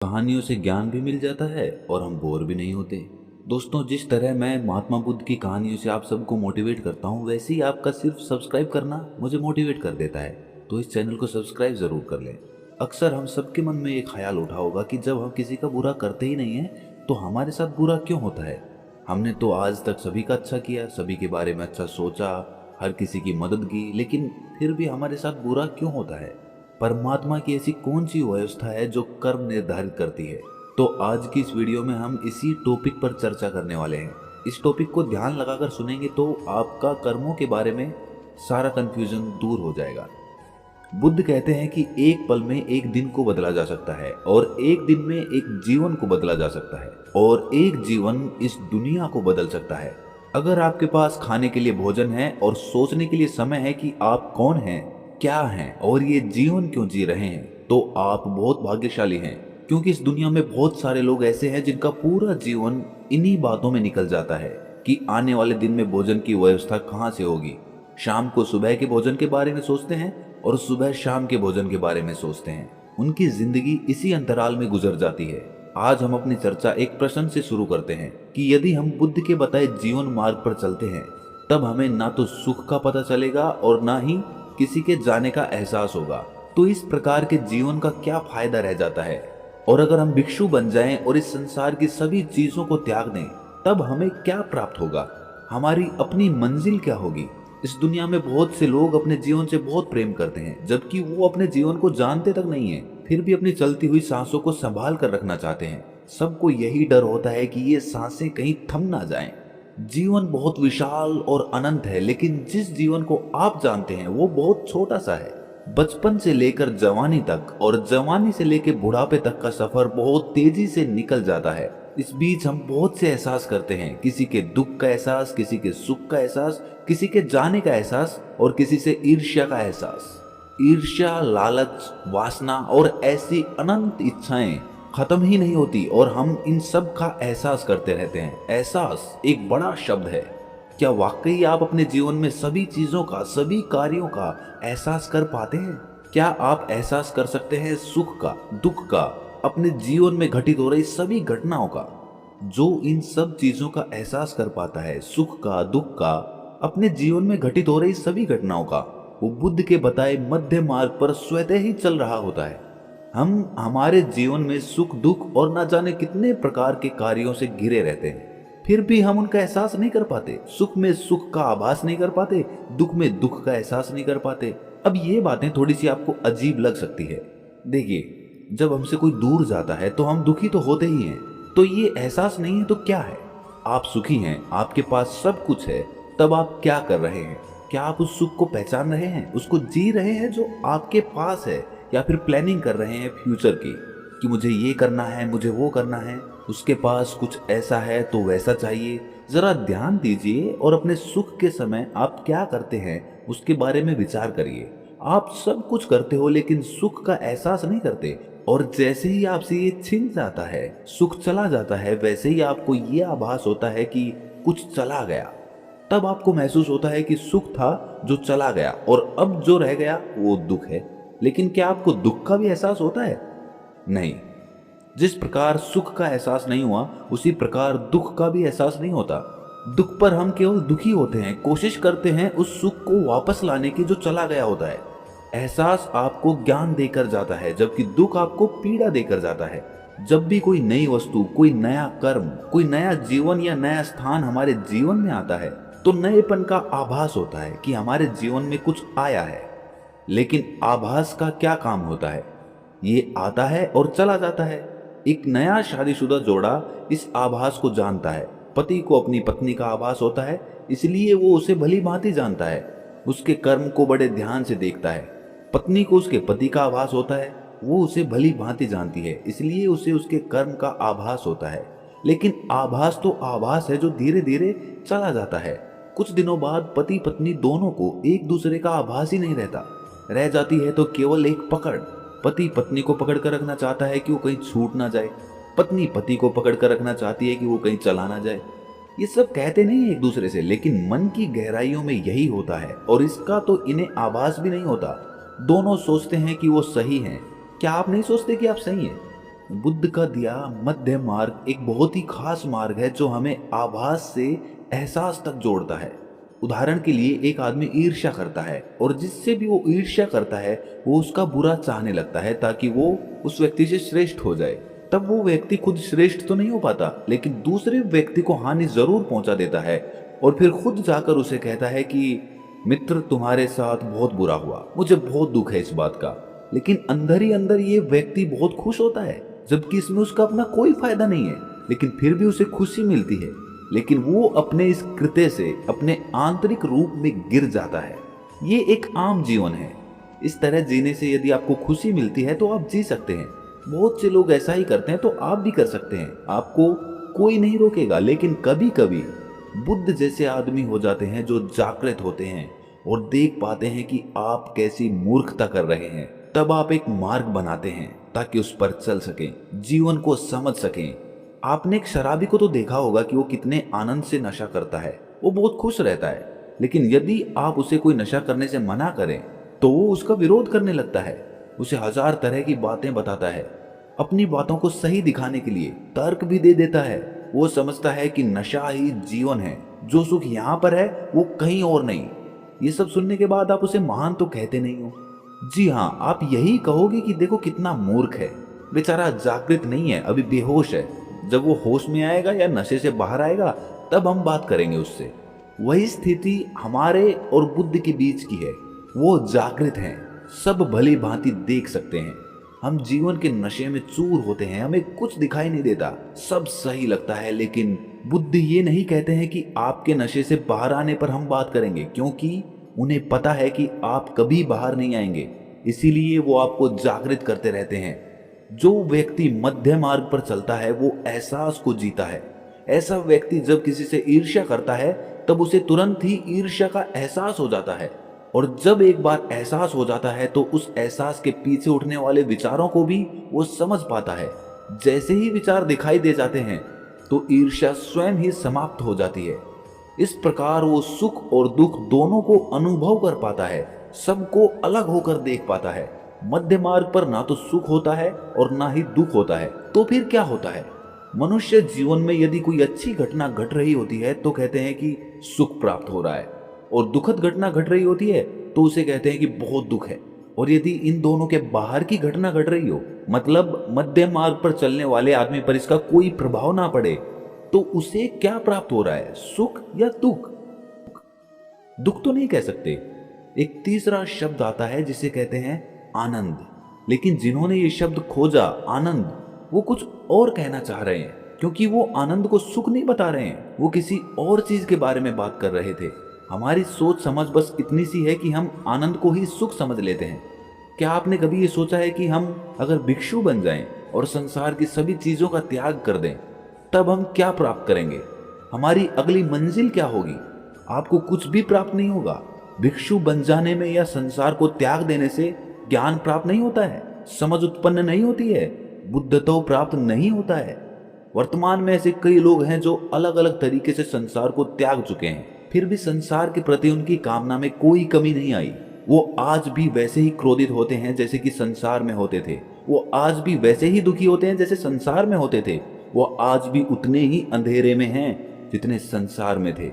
कहानियों से ज्ञान भी मिल जाता है और हम बोर भी नहीं होते। दोस्तों, जिस तरह मैं महात्मा बुद्ध की कहानियों से आप सबको मोटिवेट करता हूँ, वैसे ही आपका सिर्फ सब्सक्राइब करना मुझे मोटिवेट कर देता है। तो इस चैनल को सब्सक्राइब जरूर कर लें। अक्सर हम सबके मन में एक ख्याल उठा होगा कि जब हम किसी का बुरा करते ही नहीं है तो हमारे साथ बुरा क्यों होता है। हमने तो आज तक सभी का अच्छा किया, सभी के बारे में अच्छा सोचा, हर किसी की मदद की, लेकिन फिर भी हमारे साथ बुरा क्यों होता है। परमात्मा की ऐसी कौन सी व्यवस्था है जो कर्म निर्धारित करती है। तो आज की इस वीडियो में हम इसी टॉपिक पर चर्चा करने वाले हैं। इस टॉपिक को ध्यान लगाकर सुनेंगे तो आपका कर्मों के बारे में सारा कंफ्यूजन दूर हो जाएगा। बुद्ध कहते हैं कि एक पल में एक दिन को बदला जा सकता है और एक दिन में एक जीवन को बदला जा सकता है और एक जीवन इस दुनिया को बदल सकता है। अगर आपके पास खाने के लिए भोजन है और सोचने के लिए समय है कि आप कौन हैं, क्या हैं और ये जीवन क्यों जी रहे हैं, तो आप बहुत भाग्यशाली हैं। क्योंकि इस दुनिया में बहुत सारे लोग ऐसे हैं जिनका पूरा जीवन इन्हीं बातों में निकल जाता है कि आने वाले दिन में भोजन की व्यवस्था कहाँ से होगी। शाम को सुबह के भोजन के बारे में सोचते हैं और सुबह शाम के भोजन के बारे में सोचते हैं। उनकी जिंदगी इसी अंतराल में गुजर जाती है। आज हम अपनी चर्चा एक प्रश्न से शुरू करते हैं कि यदि हम बुद्ध के बताए जीवन मार्ग पर चलते हैं, तब हमें ना तो सुख का पता चलेगा और ना ही किसी के जाने का एहसास होगा। तो इस प्रकार के जीवन का क्या फायदा रह जाता है। और अगर हम भिक्षु बन जाएं और इस संसार की सभी चीजों को त्याग दें, तब हमें क्या प्राप्त होगा, हमारी अपनी मंजिल क्या होगी। इस दुनिया में बहुत से लोग अपने जीवन से बहुत प्रेम करते हैं, जबकि वो अपने जीवन को जानते तक नहीं है, फिर भी अपनी चलती हुई सांसों को संभाल कर रखना चाहते हैं। सबको यही डर होता है कि ये सांसें कहीं थम ना जाएं। जीवन बहुत विशाल और अनंत है, लेकिन जिस जीवन को आप जानते हैं वो बहुत छोटा सा है। बचपन से लेकर जवानी तक और जवानी से लेकर बुढ़ापे तक का सफर बहुत तेजी से निकल जाता है। इस बीच हम बहुत से एहसास करते हैं, किसी के दुख का एहसास, किसी के सुख का एहसास, किसी के जाने का एहसास और किसी से ईर्ष्या का एहसास। ईर्ष्या, लालच, वासना और ऐसी अनंत इच्छाएं खत्म ही नहीं होती और हम इन सब का एहसास करते रहते हैं। एहसास एक बड़ा शब्द है। क्या वाकई आप अपने जीवन में सभी चीजों का, सभी कार्यों का एहसास कर पाते हैं? क्या आप एहसास कर सकते हैं सुख का, दुख का, अपने जीवन में घटित हो रही सभी घटनाओं का? जो इन सब चीजों का एहसास कर पाता है, सुख का, दुख का, अपने जीवन में घटित हो रही सभी घटनाओं का, वो बुद्ध के बताए मध्य मार्ग पर स्वतः ही चल रहा होता है। हम हमारे जीवन में सुख, दुख और न जाने कितने प्रकार के कार्यों से घिरे रहते हैं, फिर भी हम उनका एहसास नहीं कर पाते। सुख में सुख का आभास नहीं कर पाते, दुख में दुख का एहसास नहीं कर पाते। अब ये बातें थोड़ी सी आपको अजीब लग सकती है। देखिए, जब हमसे कोई दूर जाता है तो हम दुखी तो होते ही हैं। तो ये एहसास नहीं है तो क्या है? आप सुखी हैं, आपके पास सब कुछ है, तब आप क्या कर रहे हैं? क्या आप उस सुख को पहचान रहे हैं, उसको जी रहे हैं जो आपके पास है, या फिर प्लानिंग कर रहे हैं फ्यूचर की कि मुझे ये करना है, मुझे वो करना है, उसके पास कुछ ऐसा है तो वैसा चाहिए। जरा ध्यान दीजिए और अपने सुख के समय आप क्या करते हैं उसके बारे में विचार करिए। आप सब कुछ करते हो लेकिन सुख का एहसास नहीं करते, और जैसे ही आपसे ये छिन जाता है, सुख चला जाता है, वैसे ही आपको ये आभास होता है कि कुछ चला गया। तब आपको महसूस होता है कि सुख था जो चला गया और अब जो रह गया वो दुख है। लेकिन क्या आपको दुख का भी एहसास होता है? नहीं। जिस प्रकार सुख का एहसास नहीं हुआ, उसी प्रकार दुख का भी एहसास नहीं होता। दुख पर हम केवल दुखी होते हैं, कोशिश करते हैं उस सुख को वापस लाने की जो चला गया होता है। एहसास आपको ज्ञान देकर जाता है, जबकि दुख आपको पीड़ा देकर जाता है। जब भी कोई नई वस्तु, कोई नया कर्म, कोई नया जीवन या नया स्थान हमारे जीवन में आता है, तो नएपन का आभास होता है कि हमारे जीवन में कुछ आया है। लेकिन आभास का क्या काम होता है? ये आता है और चला जाता है। एक नया शादीशुदा जोड़ा इस आभास को जानता है। पति को अपनी पत्नी का आभास होता है, इसलिए वो उसे भली भांति जानता है, उसके कर्म को बड़े ध्यान से देखता है। पत्नी को उसके पति का आभास होता है, वो उसे भली भांति जानती है, इसलिए उसे उसके कर्म का आभास होता है। लेकिन आभास तो आभास है जो धीरे धीरे चला जाता है। कुछ दिनों बाद पति पत्नी दोनों को एक दूसरे का आभास ही नहीं रहता। रह जाती है तो केवल एक पकड़। पति पत्नी को पकड़ कर रखना चाहता है कि वो कहीं छूट ना जाए, पत्नी पति को पकड़ कर रखना चाहती है कि वो कहीं चला ना जाए। ये सब कहते नहीं एक दूसरे से, लेकिन मन की गहराइयों में यही होता है, और इसका तो इन्हें आभास भी नहीं होता। दोनों सोचते हैं कि वो सही हैं। क्या आप नहीं सोचते कि आप सही हैं? बुद्ध का दिया मध्य मार्ग एक बहुत ही खास मार्ग है जो हमें आभास से एहसास तक जोड़ता है। उदाहरण के लिए एक आदमी ईर्ष्या करता है और जिससे भी वो ईर्ष्या करता है वो उसका बुरा चाहने लगता है ताकि वो उस व्यक्ति से श्रेष्ठ हो जाए। तब वो व्यक्ति खुद श्रेष्ठ तो नहीं हो पाता लेकिन दूसरे व्यक्ति को हानि जरूर पहुंचा देता है और फिर खुद जाकर उसे कहता है कि मित्र तुम्हारे साथ बहुत बुरा हुआ, मुझे बहुत दुख है इस बात का। लेकिन अंदर ही अंदर ये व्यक्ति बहुत खुश होता है जबकि इसमें उसका अपना कोई फायदा नहीं है, लेकिन फिर भी उसे खुशी मिलती है। लेकिन वो अपने इस कृत्य से अपने आंतरिक रूप में गिर जाता है। ये एक आम जीवन है। इस तरह जीने से यदि आपको खुशी मिलती है तो आप जी सकते हैं। बहुत से लोग ऐसा ही करते हैं तो आप भी कर सकते हैं, आपको कोई नहीं रोकेगा। लेकिन कभी कभी बुद्ध जैसे आदमी हो जाते हैं जो जागृत होते हैं और देख पाते हैं कि आप कैसी मूर्खता कर रहे हैं। तब आप एक मार्ग बनाते हैं ताकि उस पर चल सकें, जीवन को समझ सकें। आपने एक शराबी को तो देखा होगा कि वो कितने आनंद से नशा करता है, वो बहुत खुश रहता है। लेकिन यदि आप उसे कोई नशा करने से मना करें तो वो उसका विरोध करने लगता है, उसे हजार तरह की बातें बताता है, अपनी बातों को सही दिखाने के लिए तर्क भी दे देता है। वो समझता है कि नशा ही जीवन है, जो सुख यहाँ पर है वो कहीं और नहीं। ये सब सुनने के बाद आप उसे महान तो कहते नहीं हो। जी हाँ, आप यही कहोगे कि देखो कितना मूर्ख है, बेचारा जागृत नहीं है, अभी बेहोश है। जब वो होश में आएगा या नशे से बाहर आएगा तब हम बात करेंगे उससे। वही स्थिति हमारे और बुद्ध के बीच की है। वो जागृत हैं, सब भली भांति देख सकते हैं। हम जीवन के नशे में चूर होते हैं, हमें कुछ दिखाई नहीं देता, सब सही लगता है। लेकिन बुद्ध ये नहीं कहते हैं कि आपके नशे से बाहर आने पर हम बात करेंगे, क्योंकि उन्हें पता है कि आप कभी बाहर नहीं आएंगे। इसीलिए वो आपको जागृत करते रहते हैं। जो व्यक्ति मध्य मार्ग पर चलता है वो एहसास को जीता है। ऐसा व्यक्ति जब किसी से ईर्ष्या करता है तब उसे तुरंत ही ईर्ष्या का एहसास हो जाता है, और जब एक बार एहसास हो जाता है तो उस एहसास के पीछे उठने वाले विचारों को भी वो समझ पाता है। जैसे ही विचार दिखाई दे जाते हैं तो ईर्ष्या स्वयं ही समाप्त हो जाती है। इस प्रकार वो सुख और दुख दोनों को अनुभव कर पाता है, सबको अलग होकर देख पाता है। मध्य मार्ग पर ना तो सुख होता है और ना ही दुख होता है। तो फिर क्या होता है? मनुष्य जीवन में यदि कोई अच्छी घटना घट रही होती है तो कहते हैं कि सुख प्राप्त हो रहा है, और दुखद घटना घट रही होती है तो उसे कहते हैं कि बहुत दुख है। और यदि इन दोनों के बाहर की घटना घट रही हो, मतलब मध्य मार्ग पर चलने वाले आदमी पर इसका कोई प्रभाव ना पड़े, तो उसे क्या प्राप्त हो रहा है, सुख या दुख? दुख तो नहीं कह सकते। एक तीसरा शब्द आता है जिसे कहते हैं आनंद। लेकिन जिन्होंने ये शब्द खोजा आनंद, वो कुछ और कहना चाह रहे हैं, क्योंकि वो आनंद को सुख नहीं बता रहे हैं, वो किसी और चीज के बारे में बात कर रहे थे। हमारी सोच समझ बस इतनी सी है कि हम आनंद को ही सुख समझ लेते हैं। क्या आपने कभी ये सोचा है कि हम अगर भिक्षु बन जाएं और संसार की सभी चीजों का त्याग कर दें, तब हम क्या प्राप्त करेंगे? हमारी अगली मंजिल क्या होगी? आपको कुछ भी प्राप्त नहीं होगा। भिक्षु बन जाने में या संसार को त्याग देने से ज्ञान प्राप्त नहीं होता है, समझ उत्पन्न नहीं होती है, बुद्धत्व प्राप्त नहीं होता है। वर्तमान में ऐसे कई लोग हैं जो अलग अलग तरीके से संसार को त्याग चुके हैं, फिर भी संसार के प्रति उनकी कामना में कोई कमी नहीं आई। वो आज भी वैसे ही क्रोधित होते हैं जैसे कि संसार में होते थे। वो आज भी वैसे ही दुखी होते हैं जैसे संसार में होते थे। वो आज भी उतने ही अंधेरे में हैं जितने संसार में थे।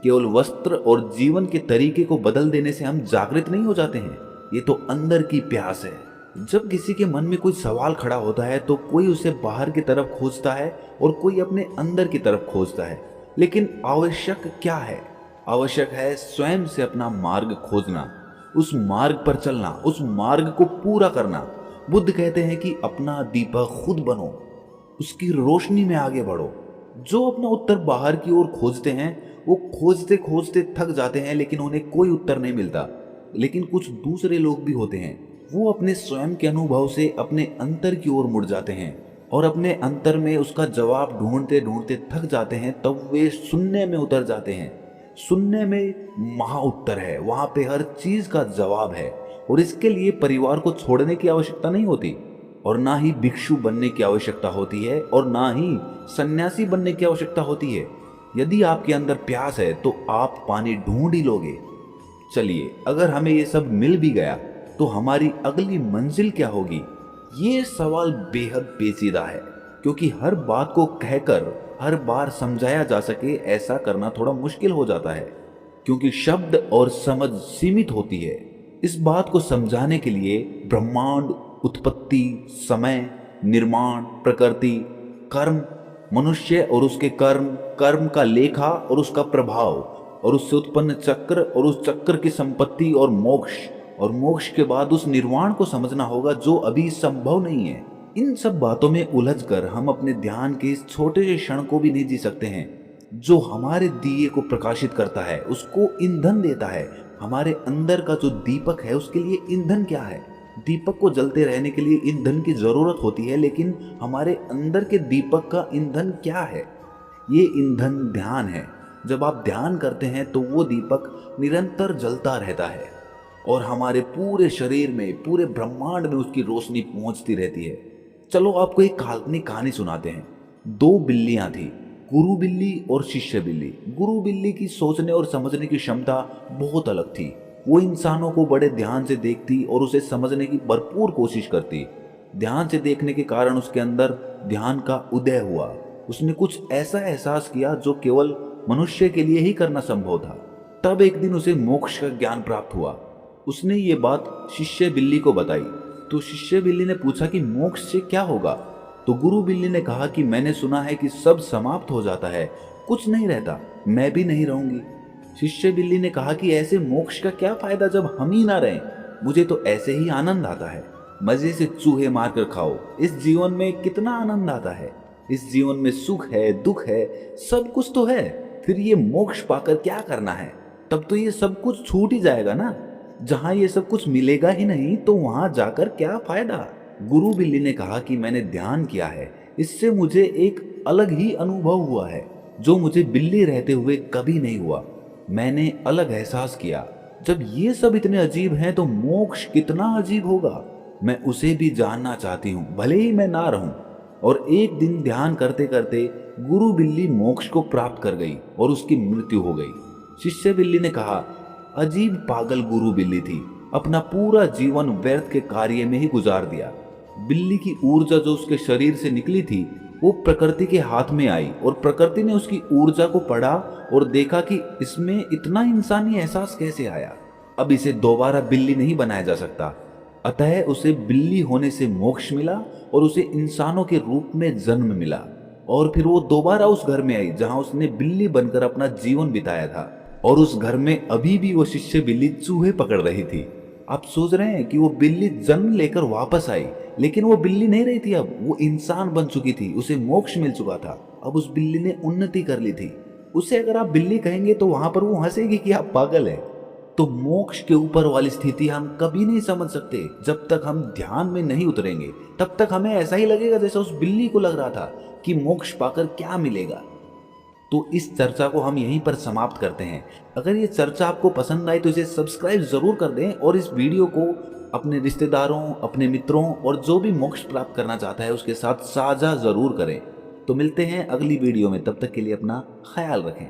केवल वस्त्र और जीवन के तरीके को बदल देने से हम जागृत नहीं हो जाते हैं। ये तो अंदर की प्यास है। जब किसी के मन में कोई सवाल खड़ा होता है तो कोई उसे बाहर की तरफ खोजता है और कोई अपने अंदर की तरफ खोजता है। लेकिन आवश्यक क्या है? आवश्यक है स्वयं से अपना मार्ग खोजना, उस मार्ग पर चलना, उस मार्ग को पूरा करना। बुद्ध कहते हैं कि अपना दीपक खुद बनो, उसकी रोशनी में आगे बढ़ो। जो अपना उत्तर बाहर की ओर खोजते हैं वो खोजते खोजते थक जाते हैं, लेकिन उन्हें कोई उत्तर नहीं मिलता। लेकिन कुछ दूसरे लोग भी होते हैं, वो अपने स्वयं के अनुभव से अपने अंतर की ओर मुड़ जाते हैं और अपने अंतर में उसका जवाब ढूंढते ढूंढते थक जाते हैं। तब वे शून्य में उतर जाते हैं। शून्य में महा उत्तर है, वहां पे हर चीज का जवाब है। और इसके लिए परिवार को छोड़ने की आवश्यकता नहीं होती, और ना ही भिक्षु बनने की आवश्यकता होती है, और ना ही सन्यासी बनने की आवश्यकता होती है। यदि आपके अंदर प्यास है तो आप पानी ढूंढ ही लोगे। चलिए, अगर हमें ये सब मिल भी गया तो हमारी अगली मंजिल क्या होगी? ये सवाल बेहद पेचीदा है, क्योंकि हर बात को कहकर हर बार समझाया जा सके ऐसा करना थोड़ा मुश्किल हो जाता है, क्योंकि शब्द और समझ सीमित होती है। इस बात को समझाने के लिए ब्रह्मांड, उत्पत्ति, समय, निर्माण, प्रकृति, कर्म, मनुष्य और उसके कर्म, कर्म का लेखा और उसका प्रभाव, और उससे उत्पन्न चक्र और उस चक्र की संपत्ति और मोक्ष के बाद उस निर्वाण को समझना होगा जो अभी संभव नहीं है। इन सब बातों में उलझकर हम अपने ध्यान के इस छोटे से क्षण को भी नहीं जी सकते हैं, जो हमारे दिए को प्रकाशित करता है, उसको ईंधन देता है। हमारे अंदर का जो दीपक है उसके लिए ईंधन क्या है? दीपक को जलते रहने के लिए ईंधन की जरूरत होती है, लेकिन हमारे अंदर के दीपक का ईंधन क्या है? ये ईंधन ध्यान है। जब आप ध्यान करते हैं तो वो दीपक निरंतर जलता रहता है और हमारे पूरे शरीर में, पूरे ब्रह्मांड में उसकी रोशनी पहुंचती रहती है। चलो आपको एक काल्पनिक कहानी सुनाते हैं। दो बिल्लियां थी, गुरु बिल्ली और शिष्य बिल्ली। गुरु बिल्ली की सोचने और समझने की क्षमता बहुत अलग थी। वो इंसानों को बड़े ध्यान से देखती और उसे समझने की भरपूर कोशिश करती। ध्यान से देखने के कारण उसके अंदर ध्यान का उदय हुआ। उसने कुछ ऐसा एहसास किया जो केवल मनुष्य के लिए ही करना संभव था। तब एक दिन उसे मोक्ष का ज्ञान प्राप्त हुआ। उसने ये बात शिष्य बिल्ली को बताई तो शिष्य बिल्ली ने पूछा कि मोक्ष से क्या होगा? तो गुरु बिल्ली ने कहा कि मैंने सुना है कि सब समाप्त हो जाता है, कुछ नहीं रहता, मैं भी नहीं रहूंगी। शिष्य बिल्ली ने कहा कि ऐसे मोक्ष का क्या फायदा जब हम ही ना रहें? मुझे तो ऐसे ही आनंद आता है, मजे से चूहे मारकर खाओ। इस जीवन में कितना आनंद आता है, इस जीवन में सुख है, दुख है, सब कुछ तो है। फिर ये मोक्ष पाकर क्या करना है? तब तो ये सब कुछ छूट ही जाएगा ना। जहां ये सब कुछ मिलेगा ही नहीं तो वहां जाकर क्या फायदा? गुरु बिल्ली ने कहा कि मैंने ध्यान किया है, इससे मुझे एक अलग ही अनुभव हुआ है जो मुझे बिल्ली रहते हुए कभी नहीं हुआ। मैंने अलग एहसास किया। जब ये सब इतने अजीब हैं तो मोक्ष कितना अजीब होगा। मैं उसे भी जानना चाहती हूँ, भले ही मैं ना रहूं। और एक दिन ध्यान करते करते गुरु बिल्ली मोक्ष को प्राप्त कर गई और उसकी मृत्यु हो गई। शिष्य बिल्ली ने कहा, अजीब पागल गुरु बिल्ली थी, अपना पूरा जीवन व्यर्थ के कार्य में ही गुजार दिया। बिल्ली की ऊर्जा जो उसके शरीर से निकली थी वो प्रकृति के हाथ में आई और प्रकृति ने उसकी ऊर्जा को पढ़ा और देखा कि इसमें इतना इंसानी एहसास कैसे आया। अब इसे दोबारा बिल्ली नहीं बनाया जा सकता। अतः उसे बिल्ली होने से मोक्ष मिला और उसे इंसानों के रूप में जन्म मिला। और फिर वो दोबारा उस घर में आई जहां उसने बिल्ली बनकर अपना जीवन बिताया था। और उस घर में अभी भी वो शिष्य बिल्ली चूहे पकड़ रही थी। आप सोच रहे हैं कि वो बिल्ली जन्म लेकर वापस आई, लेकिन वो बिल्ली नहीं रही थी, अब वो इंसान बन चुकी थी, उसे मोक्ष मिल चुका था। अब उस बिल्ली ने उन्नति कर ली थी। उसे अगर आप बिल्ली कहेंगे तो वहां पर वो हंसेगी कि आप पागल है। तो मोक्ष के ऊपर वाली स्थिति हम कभी नहीं समझ सकते जब तक हम ध्यान में नहीं उतरेंगे। तब तक हमें ऐसा ही लगेगा जैसा उस बिल्ली को लग रहा था कि मोक्ष पाकर क्या मिलेगा। तो इस चर्चा को हम यहीं पर समाप्त करते हैं। अगर ये चर्चा आपको पसंद आई तो इसे सब्सक्राइब जरूर कर दें और इस वीडियो को अपने रिश्तेदारों, अपने मित्रों और जो भी मोक्ष प्राप्त करना चाहता है उसके साथ साझा जरूर करें। तो मिलते हैं अगली वीडियो में, तब तक के लिए अपना ख्याल रखें।